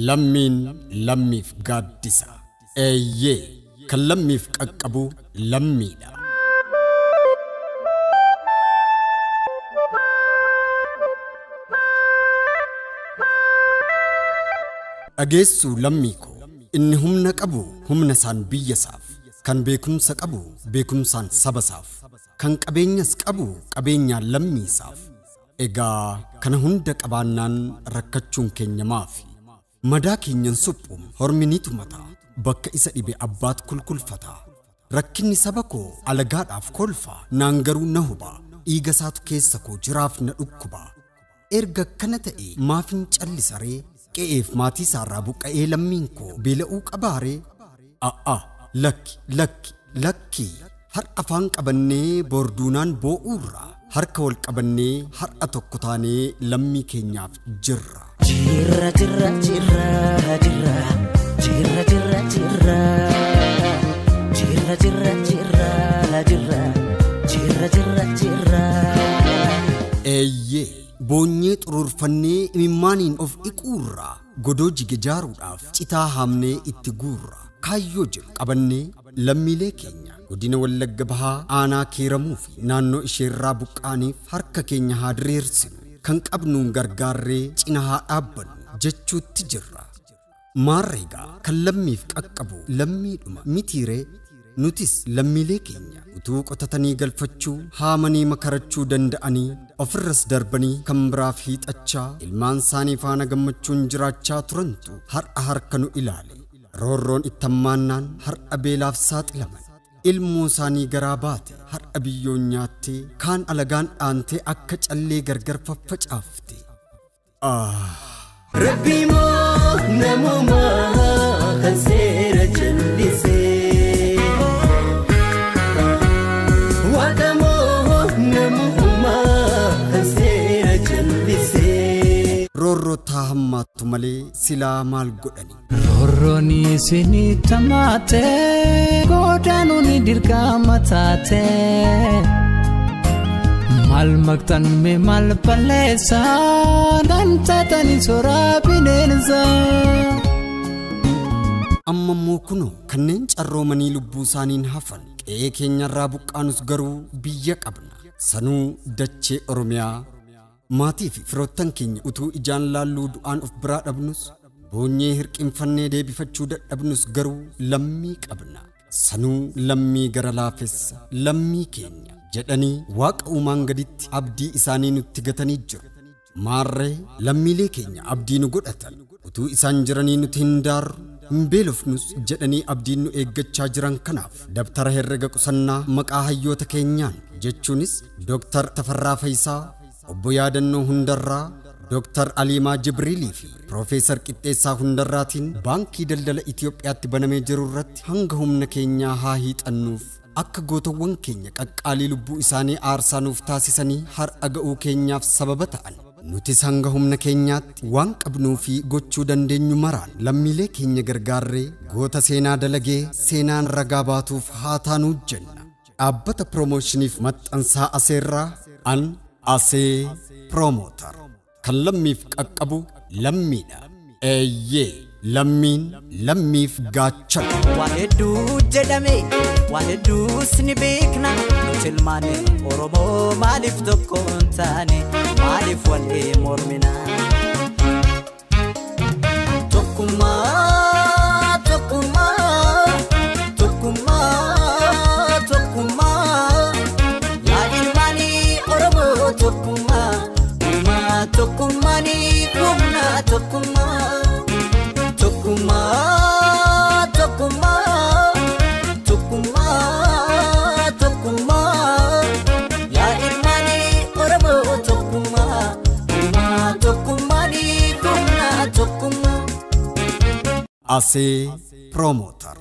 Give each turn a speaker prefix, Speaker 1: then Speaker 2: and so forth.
Speaker 1: Lammin lammif gaaddisa eeyyee kan lammif qaqqabu lammiidha. Dhageessu lammii koo inni humna qabu humna isaan biyyasaaf, kan beekumsa qabu beekumsaan sabasaaf, kan qabeenyas qabu qabeenyaan lammiisaaf. Egaa kana hunda qabaannaan rakkachuun keenya maafi? Madaa keenyan suphuun horminiitu mataa bakka isa dhibe abbaat kulkulfata. Rakkinni saba koo alagaadhaaf kolfa naan garuu na huba. Dhiiga isaatu keessa koo jiraaf na dhukkuba. Erga kana ta'e maafin callisaree qe'eef maatii isaarraa buqqa'ee lammiin koo beela'uu qabaaree? Lakki har afaan qabannee borduunaan boo'uurra harka wal qabannee har'a tokko taanee lammii keenyaaf jirra.
Speaker 2: Jirra jirra jirra jirra jirra jirra jirra jirra jirra jirra jirra jirra jirra jirra.
Speaker 1: Eeyyee boonyee xururfannee imimmaaniin of iquurra godoo jige jaaruudhaaf citaa haamnee itti guurra. Kaayyoo jiru qabannee lammiilee keenya godina Wallagga Bahaa aanaa Kiiramuu fi naannoo isheerraa buqqaaniif harka keenya haa diriirsinu. Kan qabnuun gargaarree cina haa dhaabbannu jechuutti jirra. Maarreegaa kan lammiif qaqqabu lammiidhuma mitiiree? Nutis lammiilee keenya utuu qotatanii galfachuu haamanii makarachuu danda'anii ofirras darbanii kan biraaf hiixachaa ilmaan isaanii faana gammachuun jiraachaa turantu har'a harka nu ilaale. Roorroon ittammaannaan har'a beelaaf saaxilaman. Ilmoo isaanii garaa baate har'a biyyoon nyaattee kaan alagaan dhaantee akka callee gargar faffacaafte.
Speaker 2: Rabbi moo namumaa kan seera jallisee, Waaqa moo namumaa kan seera jallisee.
Speaker 1: Roorroo taa hammaattu malee silaa maal godhani?
Speaker 2: Roorrooni isinii tamaate godaanuuni dirqama taate. Mal maktan me mal balleessa dantatani soraa bineensa.
Speaker 1: Amma immoo kunoo kanneen carroomanii lubbuu isaaniin hafan qe'ee keenyarraa buqqaanus garuu biyya qabna. Sanuu dachee Oromiyaa maatii fi firoottan keenya utuu ijaan laalluu du'aan of biraa dhabnus boonyee hirqinfannee deebifachuu dadhabnus garuu lammii qabna. Sanuu lammii gara laafessa lammii keenya jedhanii waaqa uumaan gaditti abdii isaanii nutti gatanii jiru. Maarree lammiilee keenya abdii nu godhatan utuu isaan jiranii nuti hin daarru hin beelofnus jedhanii abdiin nu eeggachaa jiran kanaaf dabtara herrega qusannaa maqaa hayyoota keenyaan jechuunis Dr. Tafarraa Faayisaa, Obbo Yaadannoo Hundarraa, Dr. Aliimaa Jibriilii fi Profeesar Qixxeessaa Hundarraatiin baankii daldala Itoophiyaatti banamee jiru irratti hanga humna keenyaa haa hiixannuuf akka gootawwan keenya qaqqaalii lubbuu isaanii aarsaa nuuf taasisanii har'a ga'uu keenyaaf sababa ta'an. Nutis hanga humna keenyaatti waan qabnuu fi gochuu dandeenyu maraan lammiilee keenya gargaarree goota seenaa dalagee seenaan ragaa baatuuf haa taanuu jenna. Dhaabbata piroomoshiniif maxxansaa aseerraa an asee piroomotar kan lammiif qaqqabu lammiidha. Eeyyee lammiin lammiif gaachana.
Speaker 2: Waan hedduu jedhame waan hedduus ni beekna. Nuti ilmaan Oromoo maaliif tokko hin taane maaliif walii mormina? Tokkummaa tokkummaa tokkummaa tokkummaa yaa ilmaan Oromoo tokkummaa tokkummaani humna tokkummaa tokkummaa tokkummaa tokkummaa tokkummaa yaa ilmaani Oromoo tokkummaa tokkummaani humna tokkummaa.
Speaker 1: Asee Promoter.